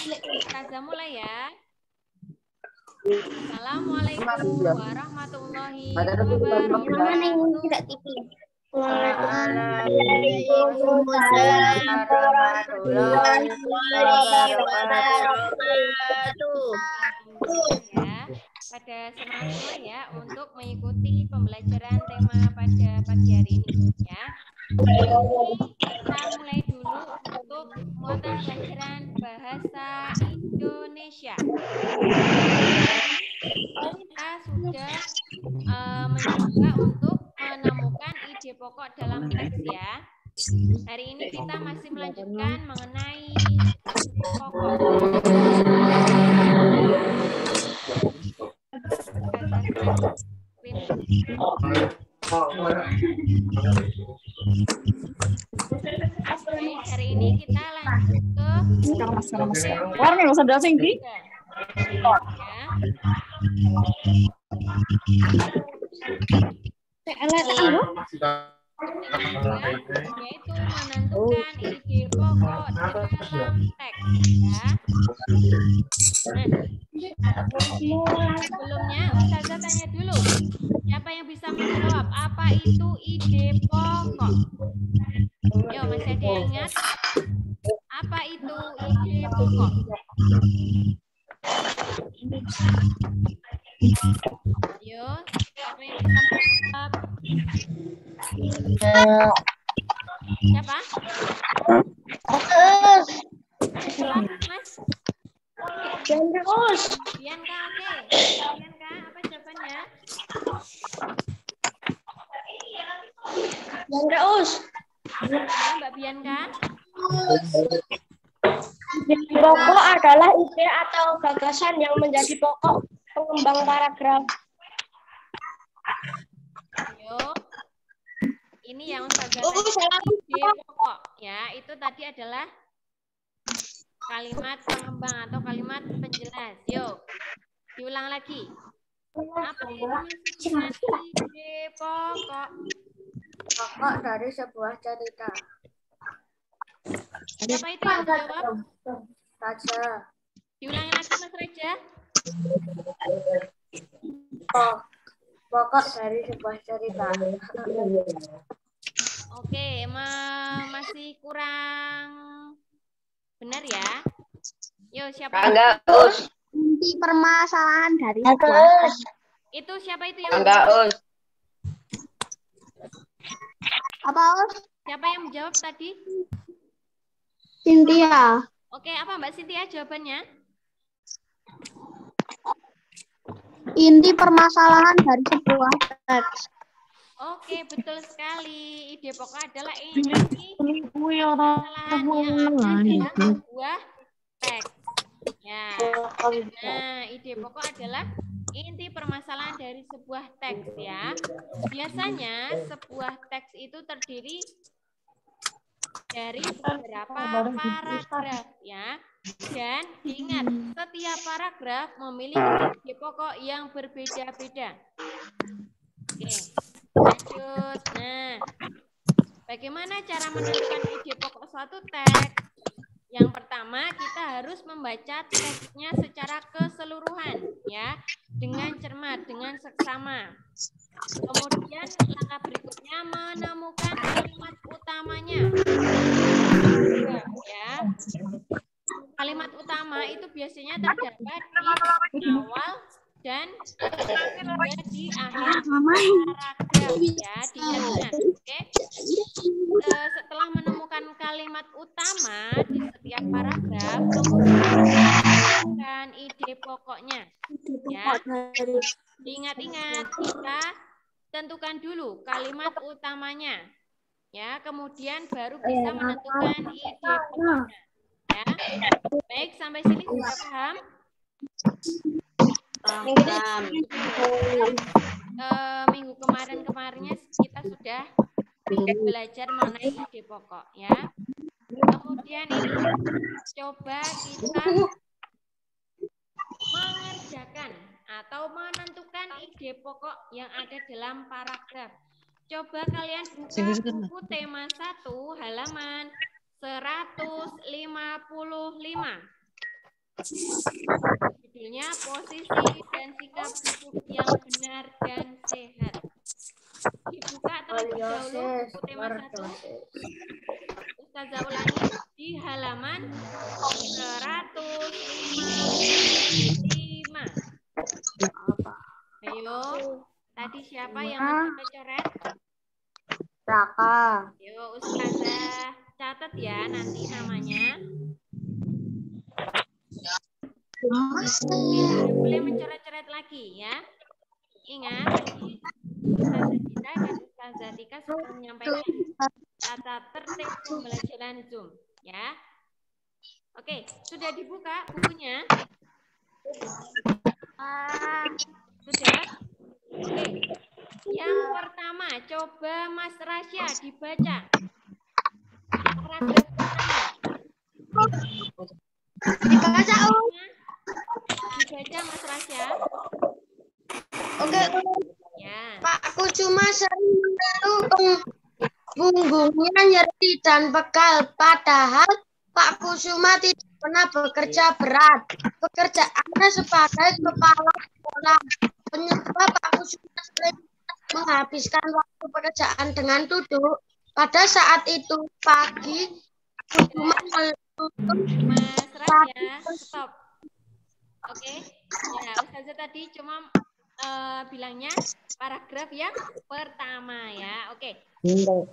Ustazah mulai ya. Assalamualaikum warahmatullahi wabarakatuh. Waalaikumsalam warahmatullahi wabarakatuh. Ya, pada semangat semua ya untuk mengikuti pembelajaran tema pada pagi hari ini ya. Hari ini kita mulai dulu untuk muatan pelajaran bahasa Indonesia. Kita sudah mencoba untuk menemukan ide pokok dalam teks ya. Hari ini kita masih melanjutkan mengenai ide pokok. Baik, hari ini kita lanjut ke yaitu menentukan ide pokok dalam teks ya. Sebelumnya Ustazah tanya dulu, siapa yang bisa menjawab apa itu ide pokok? Yo, masih ada yang ingat? Apa itu ide pokok? Yo, siapa yang bisa menjawab? Siapa? Mas? Bianca, oke. Bianca, apa jawabannya? Ya, Mbak Bianca. Pokok adalah ide atau gagasan yang menjadi pokok pengembang paragraf. Yo. Ini yang Ustazah ide pokok ya, itu tadi adalah kalimat pengembang atau kalimat penjelas. Yuk, diulang lagi. Apa yang dimaksud dengan ide pokok? Pokok dari sebuah cerita. Siapa itu yang jawab? Raja. Diulangi lagi Mas Raja. Pokok dari sebuah cerita. Oke, masih kurang benar ya? Yo, siapa? Enggak, Us. Inti permasalahan dari Itu siapa itu yang Enggak, Us. apa? Siapa yang menjawab tadi? Cynthia. Oke, apa Mbak Cynthia jawabannya? Inti permasalahan dari sebuah teks. Oke, betul sekali. Ide pokok adalah inti permasalahan yang ada dalam sebuah teks. Ya. Nah, ide pokok adalah inti permasalahan dari sebuah teks ya. Biasanya sebuah teks itu terdiri dari beberapa paragraf ya. Dan ingat, setiap paragraf memiliki ide pokok yang berbeda-beda. Oke, lanjut. Nah, bagaimana cara menentukan ide pokok suatu teks? Yang pertama, kita harus membaca teksnya secara keseluruhan ya, dengan cermat, dengan seksama. Kemudian langkah berikutnya menemukan kalimat utamanya. Ya. Kalimat utama itu biasanya terdapat di awal dan di akhir paragraf ya, diingat. Oke. Setelah menemukan kalimat utama di setiap paragraf, kemudian ide pokoknya ya. Ingat-ingat, kita tentukan dulu kalimat utamanya ya, kemudian baru bisa menentukan ide pokoknya ya. Baik, sampai sini sudah paham? Paham. Minggu kemarinnya kita sudah belajar mengenai ide pokok ya. Kemudian ini coba kita mengerjakan atau menentukan ide pokok yang ada dalam paragraf. Coba kalian buka buku tema 1 halaman 155. Judulnya posisi dan sikap duduk yang benar dan sehat. Dibuka terlebih dahulu buku tema 1. Ustazah ulangi di halaman 155. Ayo, tadi siapa yang mencoret? Raka. Ayo Ustazah catat ya nanti namanya. Boleh mencoret-coret lagi ya. Ingat, Ustazah Dita dan Ustazah Tika sudah menyampaikan tata tertib pembelajaran Zoom ya. Oke, sudah dibuka bukunya? Sudah? Oke. Yang pertama, coba Mas Rasya dibaca. Paragraf pertama. Dibaca, Dibaca Mas Rasya. Oke. Ya. Pak, aku cuma sering mengeluh punggungnya nyeri dan pegal. Padahal Pak Kusuma tidak pernah bekerja berat. Pekerjaannya sebagai kepala sekolah. Penyebab Pak Kusuma sering menghabiskan waktu pekerjaan dengan duduk. Pada saat itu pagi, Pak Kusuma Mas Rasya, stop. Oke. Ya, Ustazah tadi cuma bilangnya paragraf yang pertama ya. Oke. Sebelum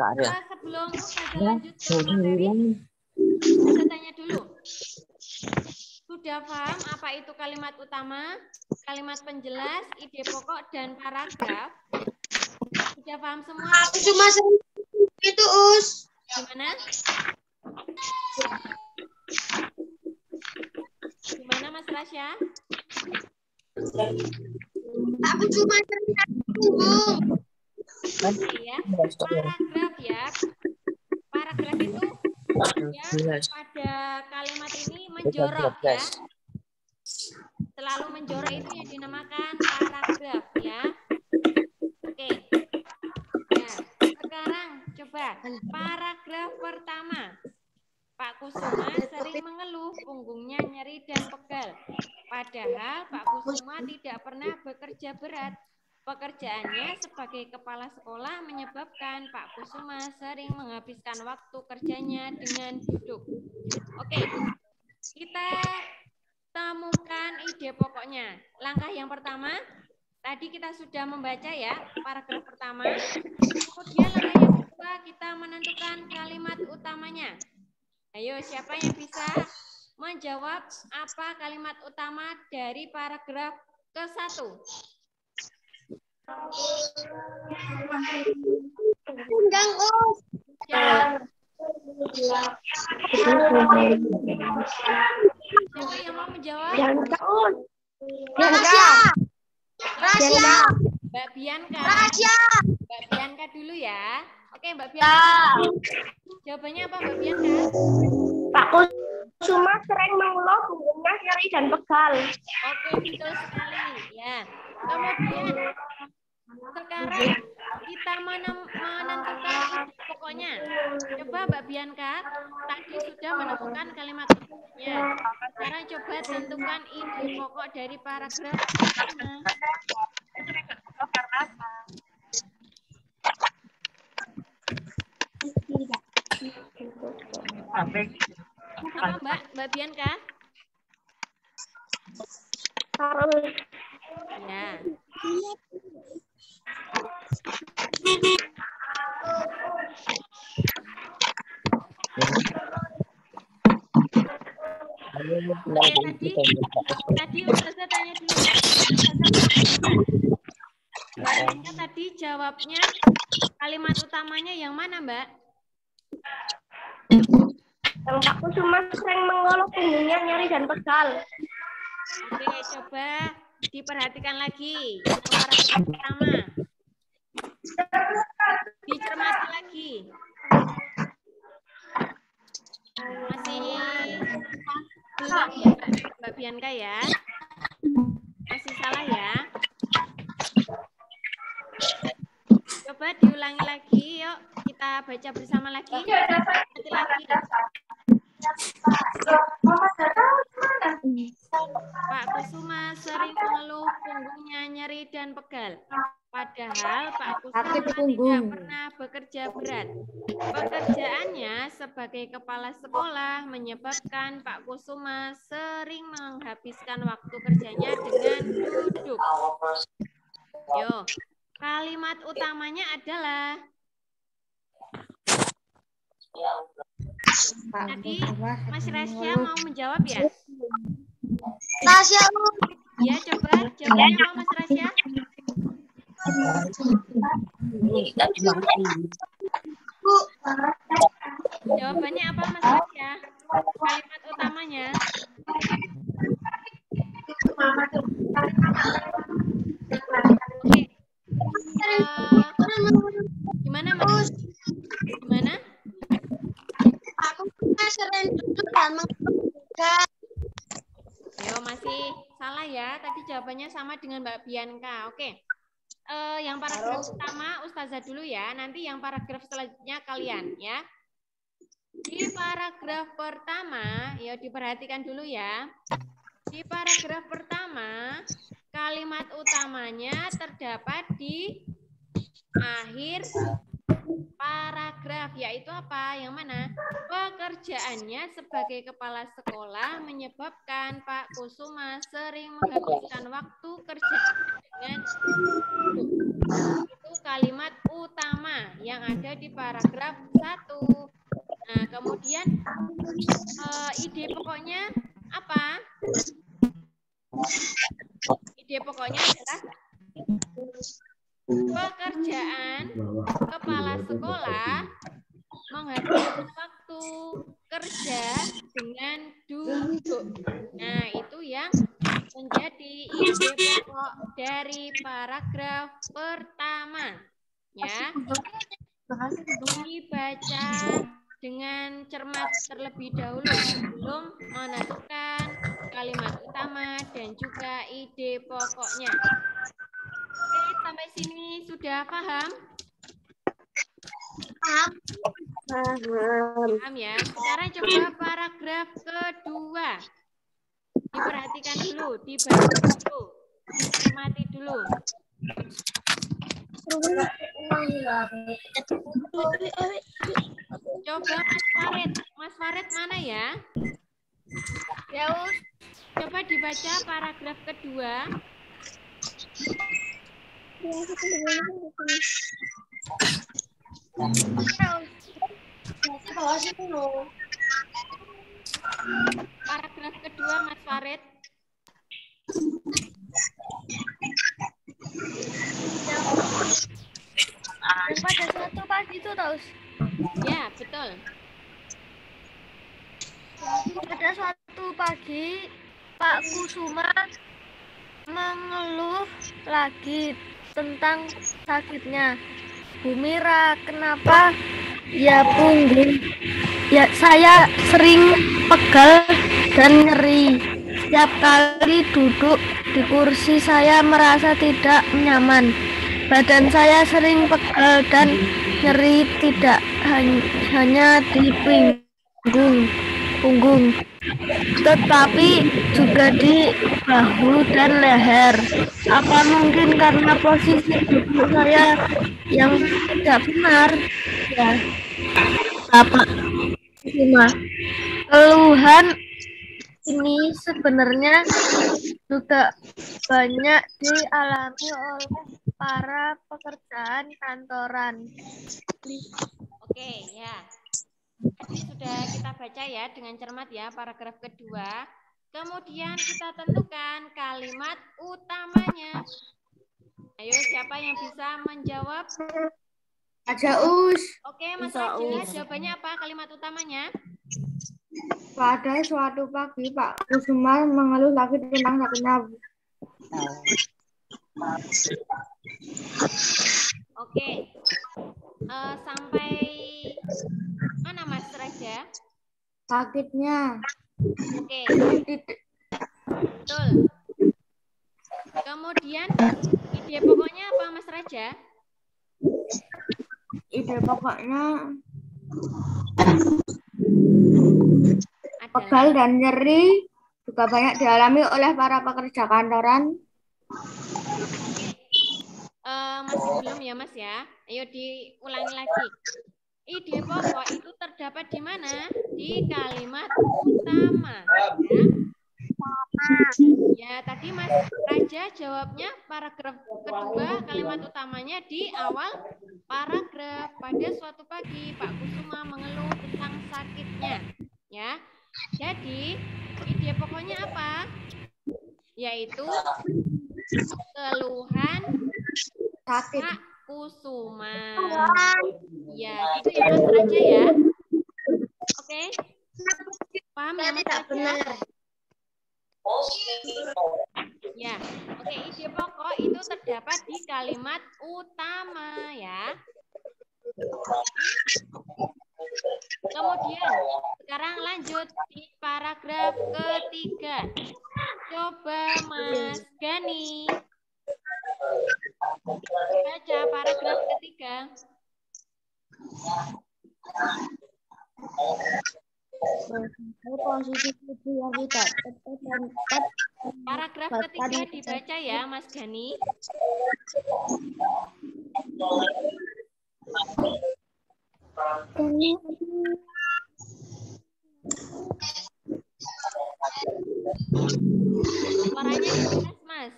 Ustazah lanjut ke materi, Ustazah tanya dulu. Sudah paham apa itu kalimat utama, kalimat penjelas, ide pokok, dan paragraf? Sudah paham semua? Aku cuma itu, Us. Gimana? Gimana Mas Rasya? Aku cuma punggung. Ya, paragraf ya. Paragraf itu ya pada kalimat ini menjorok ya. Selalu menjorok itu yang dinamakan paragraf ya. Oke. Ya, sekarang coba paragraf pertama. Pak Kusuma sering mengeluh punggungnya nyeri dan pegal. Padahal Pak Kusuma tidak pernah bekerja berat. Pekerjaannya sebagai kepala sekolah menyebabkan Pak Kusuma sering menghabiskan waktu kerjanya dengan duduk. Oke, kita temukan ide pokoknya. Langkah yang pertama, tadi kita sudah membaca ya, paragraf pertama. Kemudian langkah yang kedua, kita menentukan kalimat utamanya. Ayo, siapa yang bisa menjawab apa kalimat utama dari paragraf ke-1? Undang, Us. Siapa yang mau menjawab? Rasya. Rasya. Mbak Bianca. Rasya. Mbak Bianca dulu ya. Oke, Mbak Bianca. Jawabannya apa, Mbak Bianca? Pak Kusuma sering mengeluh punggungnya nyeri dan pegal. Oke, betul sekali. Ya. Kemudian sekarang kita menentukan ide pokoknya. Coba Mbak Bianca, tadi sudah menemukan kalimat pokoknya. Sekarang coba tentukan ide pokok dari paragraf pertama. Apa Mbak Bianca? Ya. Tadi Ustazah tanya dulu ya. Mbak Bianca tadi jawabnya kalimat utamanya yang mana, Mbak? Yang Pak Kusuma sering mengeluh punggungnya nyeri dan pegal. Oke, coba diperhatikan lagi. Paragraf pertama. Dicermati lagi. Masih belum ya, Mbak Bianca ya? Masih salah ya? Coba diulangi lagi, yuk kita baca bersama lagi. Nanti lagi. Pak Kusuma sering mengeluh punggungnya nyeri dan pegal. Padahal Pak Kusuma tidak pernah bekerja berat. Pekerjaannya sebagai kepala sekolah menyebabkan Pak Kusuma sering menghabiskan waktu kerjanya dengan duduk. Yo, kalimat utamanya adalah tadi Mas Rasya mau menjawab ya? Tasya, Ya, coba jawabannya apa Mas Rasya? Jawabannya apa Mas Rasya? Kalimat utamanya. Oke. Gimana Mas? Gimana? aku sering duduk dan mengerjakan. Yo, masih salah ya. Tadi jawabannya sama dengan Mbak Bianca. Oke. Yang paragraf pertama Ustazah dulu ya. Nanti yang paragraf selanjutnya kalian ya. Di paragraf pertama, ya diperhatikan dulu ya. Di paragraf pertama, kalimat utamanya terdapat di akhir paragraf, yaitu apa? Yang mana? Pekerjaannya sebagai kepala sekolah menyebabkan Pak Kusuma sering menghabiskan waktu kerja dengan itu kalimat utama yang ada di paragraf 1. Nah, kemudian ide pokoknya apa? Ide pokoknya adalah pekerjaan kepala sekolah menghabiskan waktu kerja dengan duduk. Nah, itu yang menjadi ide pokok dari paragraf pertama. Ya, dibaca dengan cermat terlebih dahulu sebelum menentukan kalimat utama dan juga ide pokoknya. Oke, sampai sini sudah paham? Paham ya. Sekarang coba paragraf kedua. Diperhatikan dulu, dibaca dulu, dicermati dulu. Coba Mas Farid mana ya? Ya, coba dibaca paragraf kedua. Paragraf kedua Mas Farid. Yang pada suatu pagi itu terus. Ya, betul. Pada suatu pagi Pak Kusuma mengeluh lagi tentang sakitnya. Bu Mira, kenapa? Ya punggung. Ya saya sering pegal dan nyeri. Setiap kali duduk di kursi saya merasa tidak nyaman. Badan saya sering pegal dan nyeri tidak hanya di punggung, tetapi juga di bahu dan leher. Apa mungkin karena posisi duduk saya yang tidak benar? Ya, Bapak Kusuma. Keluhan ini sebenarnya juga banyak dialami oleh para pekerjaan kantoran. Oke, ya. Tadi sudah kita baca ya dengan cermat ya paragraf kedua. Kemudian kita tentukan kalimat utamanya. Ayo, siapa yang bisa menjawab? Ajaus. Oke, Mas Raja, jawabannya apa kalimat utamanya? Pada suatu pagi Pak Kusuma mengeluh lagi tentang sakitnya. Oke. Sampai mana Mas Raja? Sakitnya. Oke. Betul. Kemudian ide pokoknya apa Mas Raja? Ide pokoknya Adalah pegal dan nyeri juga banyak dialami oleh para pekerja kantoran. Masih belum ya Mas ya? Ayo diulangi lagi. Ide pokok itu terdapat di mana? Di kalimat utama. Ya, tadi Mas Raja jawabnya paragraf kedua, kalimat utamanya di awal paragraf. Pada suatu pagi Pak Kusuma mengeluh tentang sakitnya. Ya, jadi ide pokoknya apa? Yaitu keluhan Sakit. Pak Kusuma. Ya, gitu ya Mas Raja ya. Oke. Paham ya Mas Raja? Ya, oke, ide pokok itu terdapat di kalimat utama ya. Kemudian, sekarang lanjut di paragraf ketiga. Coba Mas Gani baca paragraf ketiga. Posisi tubuh yang tidak tepat dan tepat. Paragraf ketiga dibaca ya Mas Gani. Suaranya jelas Mas.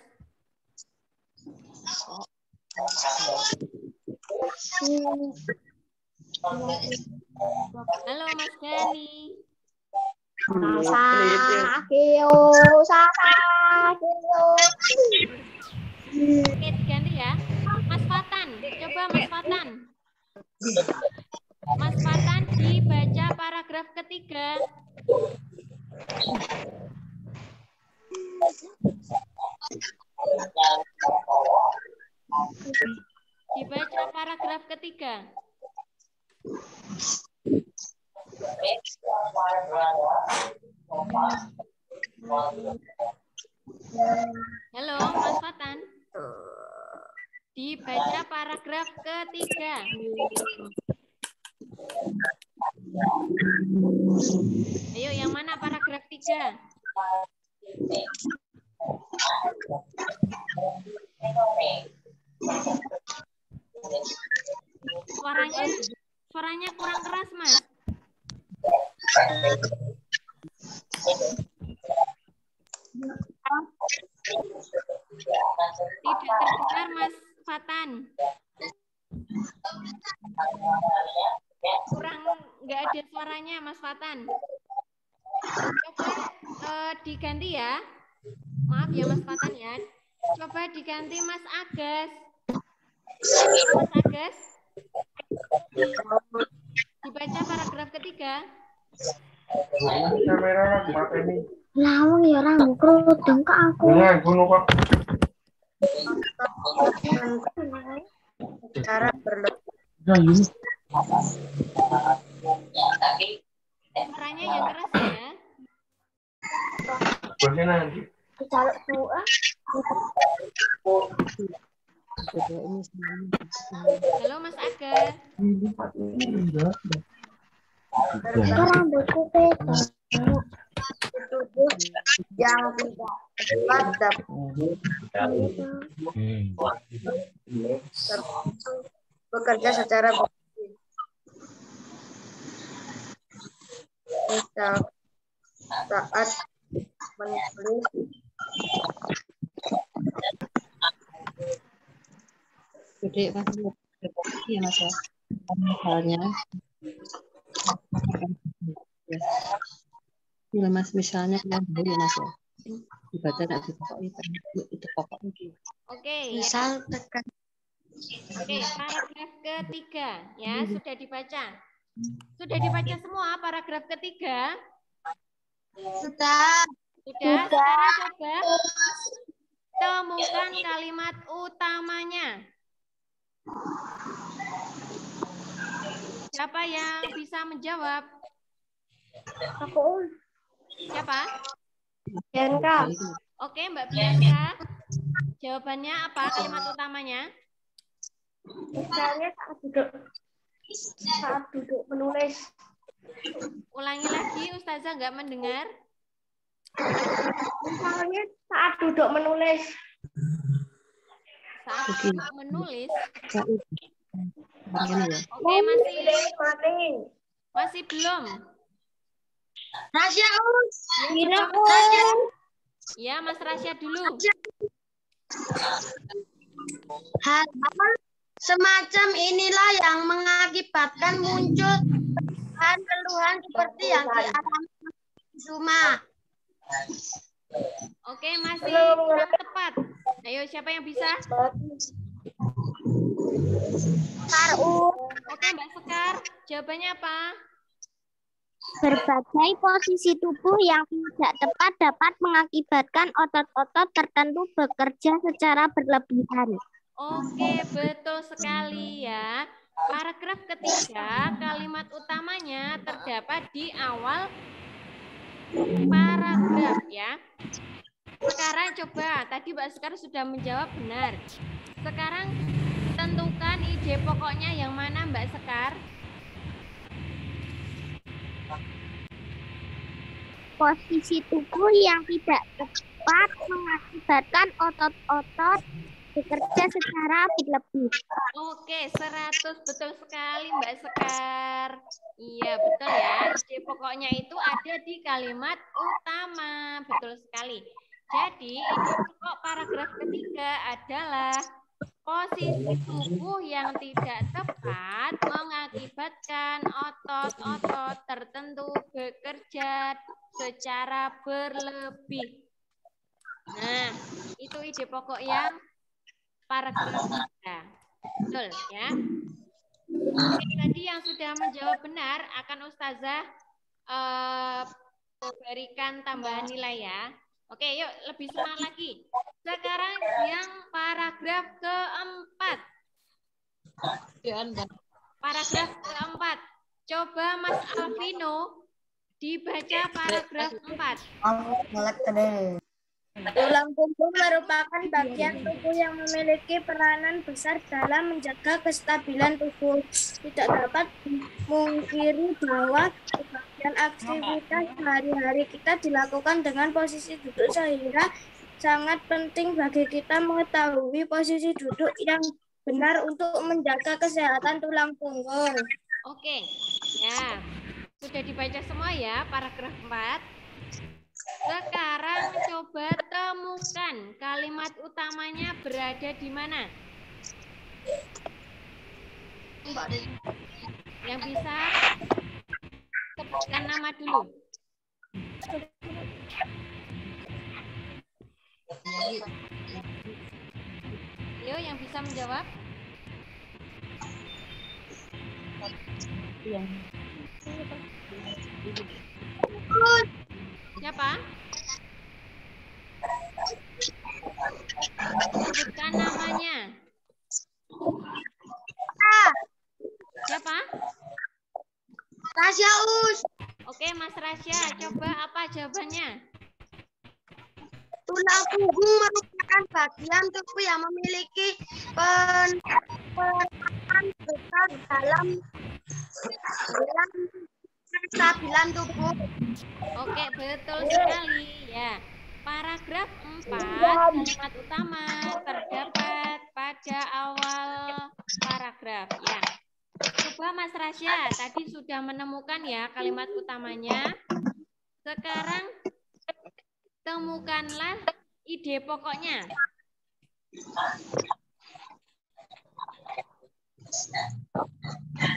Halo Mas Gani. Oke, diganti ya. Mas Fatan, coba Mas Fatan. Mas Fatan dibaca paragraf ketiga. Dibaca paragraf ketiga. Halo, Mas Fatan. Dibaca paragraf ketiga. Ayo, yang mana paragraf 3? Suaranya kurang keras, Mas. Tidak terdengar, Mas Fatan. Kurang, nggak ada suaranya, Mas Fatan. Coba diganti ya. Maaf ya, Mas Fatan ya. Coba diganti Mas Agus. Mas Agus. Dibaca paragraf ketiga. Kamera mati ini. Lawang ya orang kerudung ke aku. Nah, gunung kok. Cara berlebih. Nah, ini. Suaranya yang keras ya. Boleh nanti. Kalau tua. Halo Mas Aga. Sekarang berkumpul tubuh yang tidak tepat bekerja secara saat menulis gede kan ya Mas ya, misalnya ya Mas, misalnya yang dulu ya Mas ya, dibaca nggak di pokok itu pokok itu. Oke, misal tekan. Oke, paragraf ketiga ya sudah dibaca. Sudah dibaca semua paragraf ketiga? Sudah. Sudah. Sekarang coba temukan kalimat utamanya. Siapa yang bisa menjawab? Aku. Siapa? Bianca. Oke, Mbak Bianca. Jawabannya apa kalimat utamanya? Misalnya saat duduk menulis. Ulangi lagi, Ustazah nggak mendengar. Misalnya saat duduk menulis. Saat duduk menulis. Ini ya. Oke, masih belum. Rasya Us. Ya, coba ya, Mas Rasya dulu. Hal semacam inilah yang mengakibatkan muncul keluhan seperti yang dialami Suma. Oke, masih kurang tepat. Ayo, siapa yang bisa? Oke, Mbak Sekar, jawabannya apa? Berbagai posisi tubuh yang tidak tepat dapat mengakibatkan otot-otot tertentu bekerja secara berlebihan. Oke, betul sekali ya. Paragraf ketiga, kalimat utamanya terdapat di awal paragraf ya. Sekarang coba, tadi Mbak Sekar sudah menjawab benar. Sekarang tentukan ide pokoknya yang mana Mbak Sekar? Posisi tubuh yang tidak tepat mengakibatkan otot-otot bekerja secara berlebih. Oke, 100 betul sekali Mbak Sekar. Iya, betul ya. Ide pokoknya itu ada di kalimat utama. Betul sekali. Jadi, ide pokok paragraf ketiga adalah posisi tubuh yang tidak tepat mengakibatkan otot-otot tertentu bekerja secara berlebih. Nah, itu ide pokok yang paragraf 3. Betul ya. Oke, tadi yang sudah menjawab benar akan Ustazah berikan tambahan nilai ya. Oke, yuk lebih semangat lagi. Sekarang yang paragraf keempat. Paragraf keempat. Coba Mas Alvino dibaca paragraf 4. Tulang punggung merupakan bagian tubuh yang memiliki peranan besar dalam menjaga kestabilan tubuh. Tidak dapat memungkiri bahwa sebagian aktivitas sehari-hari kita dilakukan dengan posisi duduk, sehingga sangat penting bagi kita mengetahui posisi duduk yang benar untuk menjaga kesehatan tulang punggung. Oke, ya sudah dibaca semua ya paragraf 4. Sekarang coba temukan kalimat utamanya berada di mana. Yang bisa sebutkan nama dulu. Yo, yang bisa menjawab. Siapa? Sebutkan namanya. Siapa? Rasya Us. Oke, Mas Rasya, coba apa jawabannya? Tulang punggung merupakan bagian tubuh yang memiliki peranan besar dalam kestabilan tubuh. Oke, betul sekali ya. Paragraf 4, kalimat utama terdapat pada awal paragraf ya. Coba Mas Rasya, tadi sudah menemukan ya kalimat utamanya. Sekarang temukanlah ide pokoknya.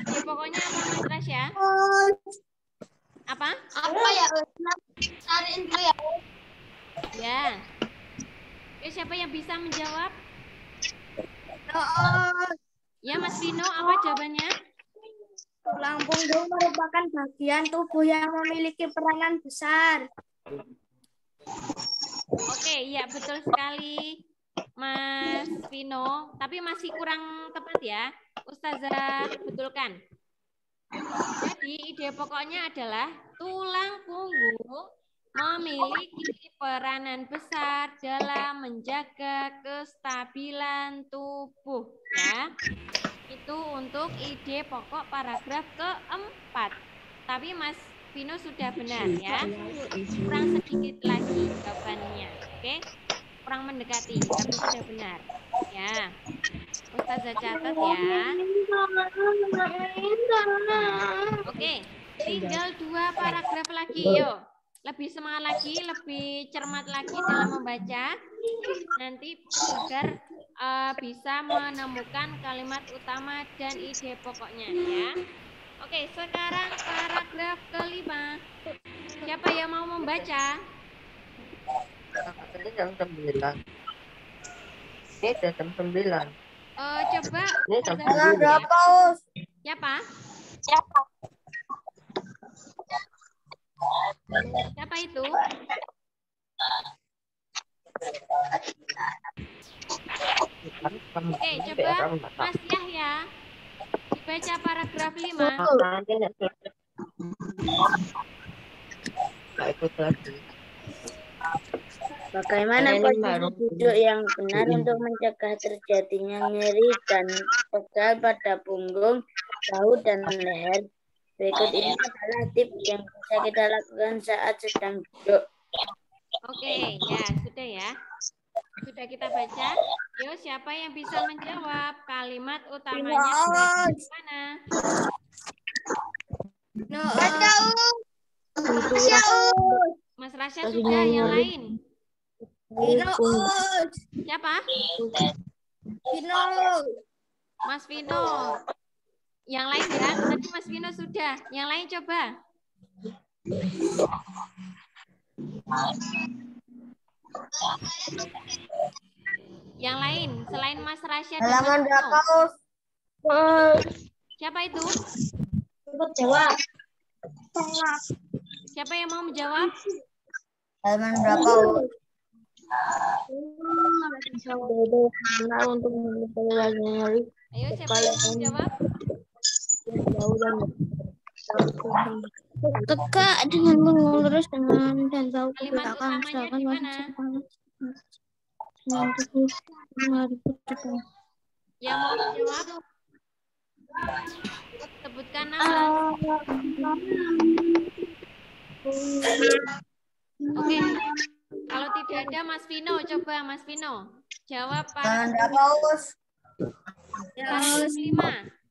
Ide pokoknya apa Mas Rasya? Apa? Apa ya? Cariin dulu ya. Ya. Oke, siapa yang bisa menjawab? Ya, Mas Vino, apa jawabannya? Tulang punggung merupakan bagian tubuh yang memiliki peranan besar. Oke, iya betul sekali Mas Vino, tapi masih kurang tepat ya. Ustazah betulkan. Jadi ide pokoknya adalah tulang punggung memiliki peranan besar dalam menjaga kestabilan tubuh ya. Itu untuk ide pokok paragraf keempat. Tapi Mas Vino sudah benar ya. Kurang sedikit lagi jawabannya. Oke. Kurang mendekati, tapi sudah benar. Ya. Ustazah catat ya. Oke. Tinggal 2 paragraf lagi, yuk. Lebih semangat lagi, lebih cermat lagi dalam membaca. Nanti agar bisa menemukan kalimat utama dan ide pokoknya ya. Oke, sekarang paragraf kelima. Siapa yang mau membaca? Ini jam 9. Ini udah jam 9. Coba. Ini jam Berapa, Us? Siapa? Siapa itu? Oke, coba Mas Yahya dibaca paragraf 5. Bagaimana posisi duduk yang benar untuk mencegah terjadinya nyeri dan pegal pada punggung, bahu, dan leher? Berikut ini adalah tips yang bisa kita lakukan saat sedang duduk. Oke, ya sudah ya. Sudah kita baca. Yo, siapa yang bisa menjawab? Kalimat utamanya di mana? Mas Rasya sudah, yang lain? Siapa? Mas Vino. Yang lain ya? Tadi Mas Vino sudah. Yang lain coba. Yang lain selain Mas Rasya dan Mas Vino. Siapa itu? Jawab. Siapa yang mau menjawab? Halaman berapa? Untuk nyeri. Ayo, siapa yang mau menjawab? Tegak dengan mengurus dengan dan tahu Kalimat utamanya di mana? Yang mau menjawab? Sebutkan nama. Oke. Kalau tidak ada Mas Vino, coba Mas Vino jawab paragraf 5.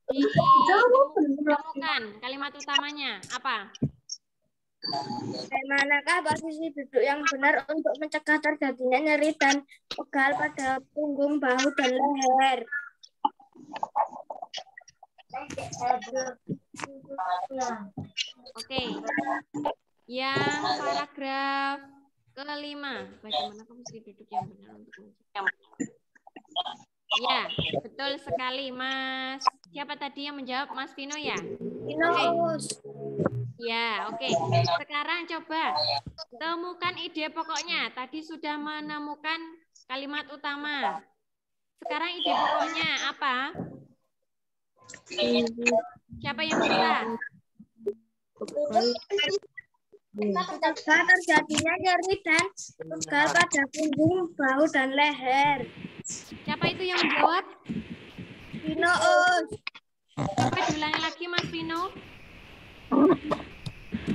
Ditemukan kalimat utamanya apa? Bagaimanakah posisi duduk yang benar untuk mencegah terjadinya nyeri dan pegal pada punggung, bahu, dan leher? Oke. Yang paragraf kelima. Bagaimana posisi duduk yang benar untuk mencegah? Ya, betul sekali, Mas. Siapa tadi yang menjawab? Mas Vino ya? Vino. Ya, oke. Sekarang coba temukan ide pokoknya. Tadi sudah menemukan kalimat utama. Sekarang ide pokoknya apa? Siapa yang bisa? Mencegah terjadinya nyeri dan pegal pada punggung, bahu, dan leher. Siapa itu yang menjawab? Vino. Coba diulangi lagi, Mas Vino.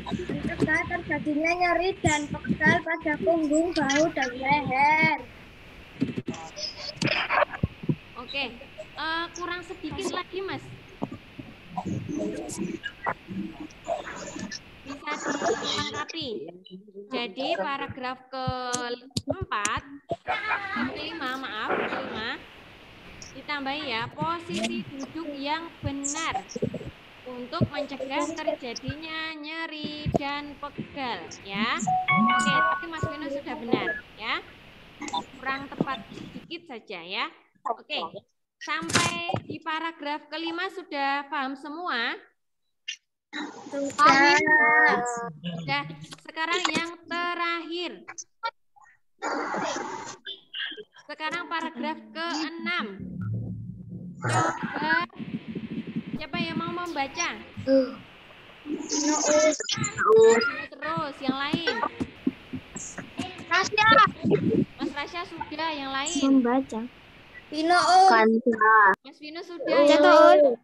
Mencegah terjadinya nyeri dan pegal pada punggung, bahu, dan leher. Oke. Kurang sedikit lagi, Mas. Bisa dilengkapi. Jadi paragraf kelima, ditambahi ya, posisi duduk yang benar untuk mencegah terjadinya nyeri dan pegal ya. Oke, tapi Mas Vino sudah benar ya. Kurang tepat sedikit saja ya. Oke. Sampai di paragraf kelima sudah paham semua? Sudah. Sekarang yang terakhir. Sekarang paragraf ke-6. Coba siapa yang mau membaca? Terus yang lain. Rasya. Mas Rasya sudah, yang lain. Membaca. Vino. Mas Vino sudah. Yang lain.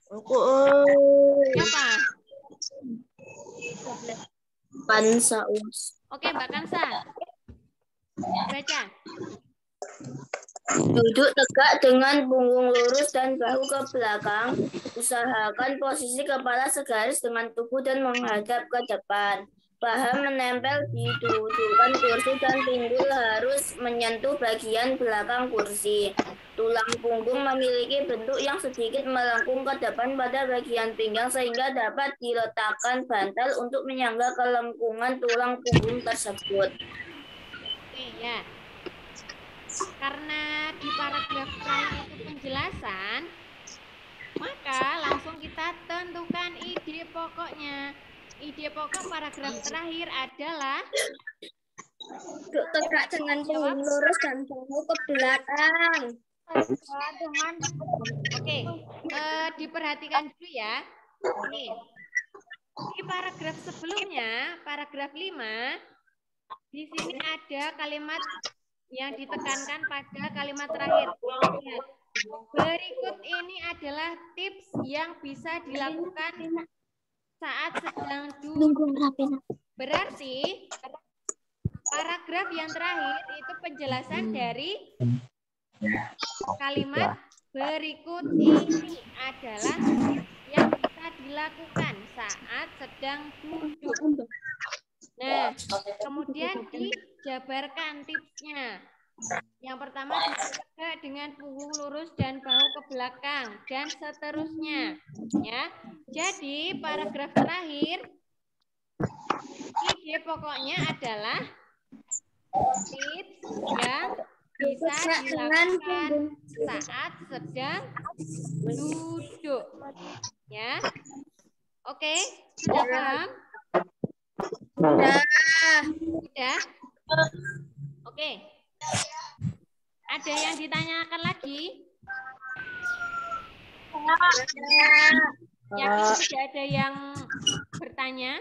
Siapa? Kansa, Us. Oke, Mbak Kansa. Baca. Duduk tegak dengan punggung lurus dan bahu ke belakang. Usahakan posisi kepala segaris dengan tubuh dan menghadap ke depan. Paha menempel di dudukan kursi dan pinggul harus menyentuh bagian belakang kursi. Tulang punggung memiliki bentuk yang sedikit melengkung ke depan pada bagian pinggang sehingga dapat diletakkan bantal untuk menyangga kelengkungan tulang punggung tersebut. Oke, ya. Karena di paragraf terakhir itu penjelasan, maka langsung kita tentukan ide pokoknya. Ide pokok paragraf terakhir adalah Duduk tegak dengan punggung lurus dan bahu ke belakang. Oke, diperhatikan dulu ya. Nih, di paragraf sebelumnya, paragraf 5, di sini ada kalimat yang ditekankan pada kalimat terakhir. Berikut ini adalah tips yang bisa dilakukan saat sedang duduk. Berarti paragraf yang terakhir itu penjelasan dari kalimat berikut ini adalah yang bisa dilakukan saat sedang duduk. Nah, kemudian dijabarkan tipsnya. Yang pertama duduk dengan punggung lurus dan bahu ke belakang dan seterusnya, ya. Jadi paragraf terakhir ide pokoknya adalah tips yang bisa dilakukan saat sedang duduk, ya. Oke, sudah paham? Sudah? Oke. Ada yang ditanyakan lagi? Yakin tidak ada yang bertanya?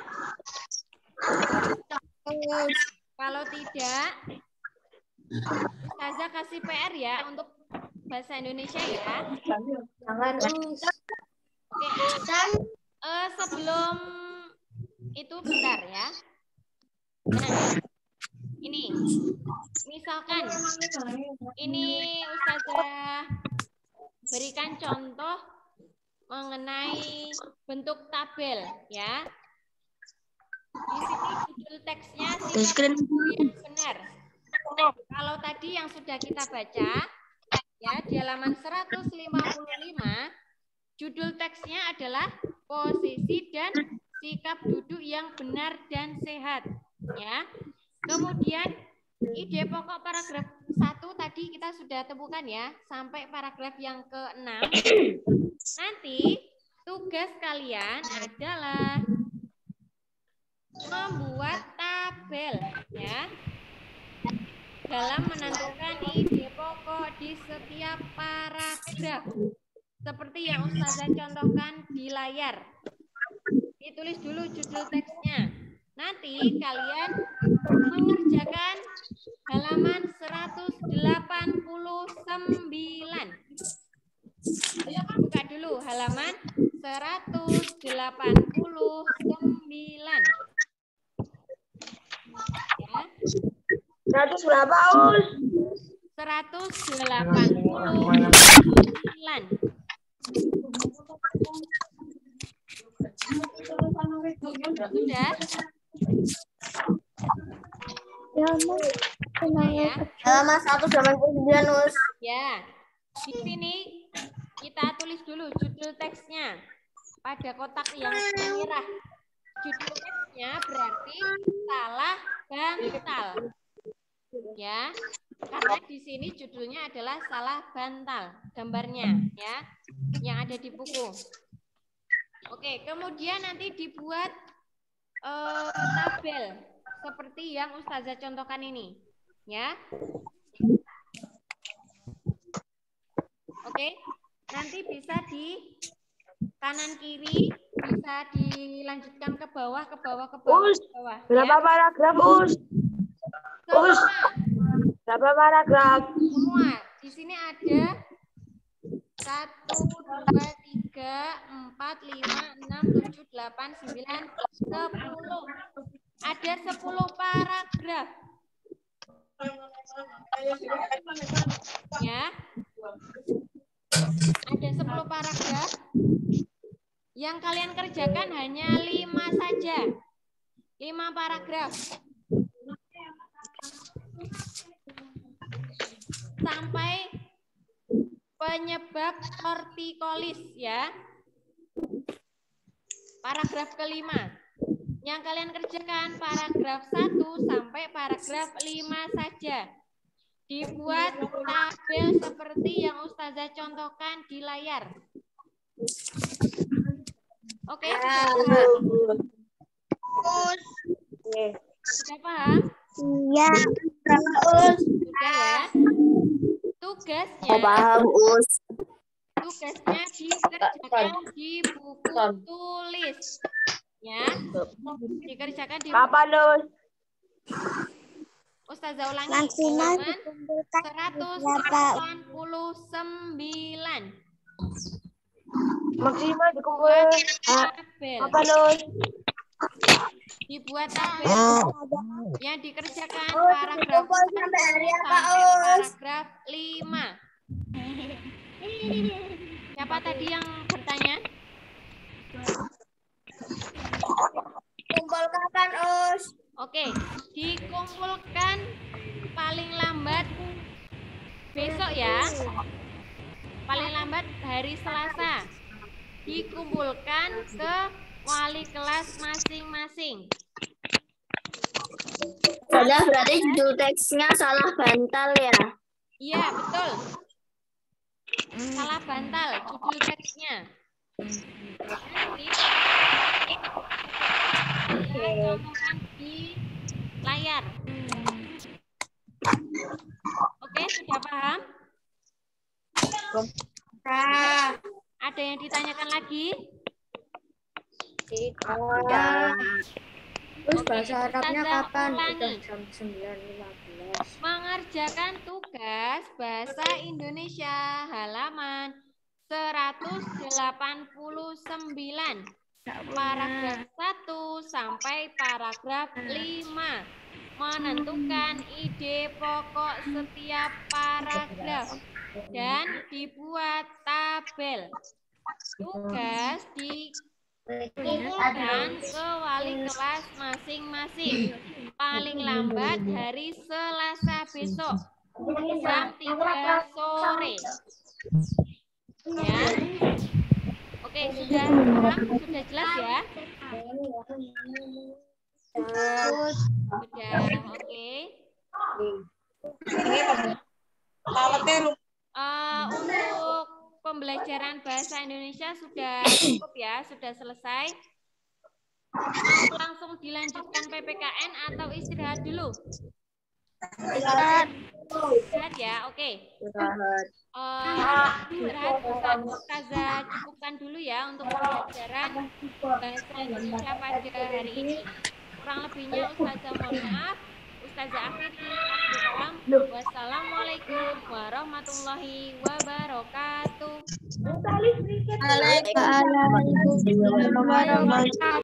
Kalau tidak, Ustazah kasih PR ya untuk bahasa Indonesia ya. Jangan. Oke. Sebelum itu bentar ya. Nah, ini misalkan ini Ustazah berikan contoh mengenai bentuk tabel ya. Di sini judul teksnya sikap yang benar. Kalau tadi yang sudah kita baca ya di halaman 155, judul teksnya adalah posisi dan sikap duduk yang benar dan sehat ya. Kemudian ide pokok paragraf 1 tadi kita sudah temukan ya, sampai paragraf yang ke-6. Nanti tugas kalian adalah membuat tabel ya, dalam menentukan ide pokok di setiap paragraf. Seperti yang Ustazah contohkan di layar. Ditulis dulu judul teksnya. Nanti kalian mengerjakan halaman 189. Buka dulu halaman 189. Ya. 100 berapa, Us? 189. Sudah? Ya. Halaman 189, Us. Ya. Di sini kita tulis dulu judul teksnya pada kotak yang merah. Judul teksnya berarti salah bantal. Ya. Karena di sini judulnya adalah salah bantal gambarnya ya, yang ada di buku. Oke, kemudian nanti dibuat tabel seperti yang Ustazah contohkan ini, ya. Oke, nanti bisa di kanan kiri, bisa dilanjutkan ke bawah, ke bawah, ke bawah, Us, ke bawah. berapa paragraf, Us? Us, berapa paragraf? Semua. Di sini ada 1, 2, 3, 4, 5, 6, 7, 8, 9, Ada 10 paragraf. Ya. Ada 10 paragraf. Yang kalian kerjakan hanya 5 saja. 5 paragraf. Sampai penyebab tortikolis ya. Paragraf kelima. Yang kalian kerjakan paragraf 1 sampai paragraf 5 saja. Dibuat tabel seperti yang Ustazah contohkan di layar. Oke, sudah paham? Sudah paham? Iya. Sudah ya. Tugasnya. Paham, Us. Tugasnya dikerjakan di buku tulis. Ya. Dikerjakan di buku. Kapan, Us? Ustazah ulangi. Maksimal Halaman dikumpulkan 189. Maksimal dikumpulkan. Tabel. Kapan, Us? Dibuat tabel yang dikerjakan paragraf 1 sampai paragraf 5. Siapa tadi yang bertanya? Kumpul kapan, Us? Oke, dikumpulkan paling lambat besok ya. Paling lambat hari Selasa. Dikumpulkan ke wali kelas masing-masing. Berarti judul teksnya salah bantal ya? Iya, betul. Salah bantal judul teksnya. Contohkan di layar. Oke, sudah paham? Ada yang ditanyakan lagi? Terus bahasa Arabnya kapan? Ulangi. Jam 9.15. Mengerjakan tugas bahasa Indonesia halaman 189. Paragraf 1 sampai paragraf 5. Menentukan ide pokok setiap paragraf dan dibuat tabel. Tugas dikumpulkan ke wali kelas masing-masing. Paling lambat hari Selasa besok jam 3 sore. Ya. Oke, sudah paham? Sudah jelas ya? Sudah, oke. Untuk pembelajaran bahasa Indonesia sudah cukup ya, sudah selesai. Mau langsung dilanjutkan PPKN atau istirahat dulu? Istirahat ya, oke. Istirahat Ustazah cukupkan dulu ya untuk pembelajaran bahasa Indonesia pada hari ini. Kurang lebihnya Ustazah mohon maaf. Ustazah akhiri. Wassalamualaikum warahmatullahi wabarakatuh. Waalaikumsalam warahmatullahi wabarakatuh.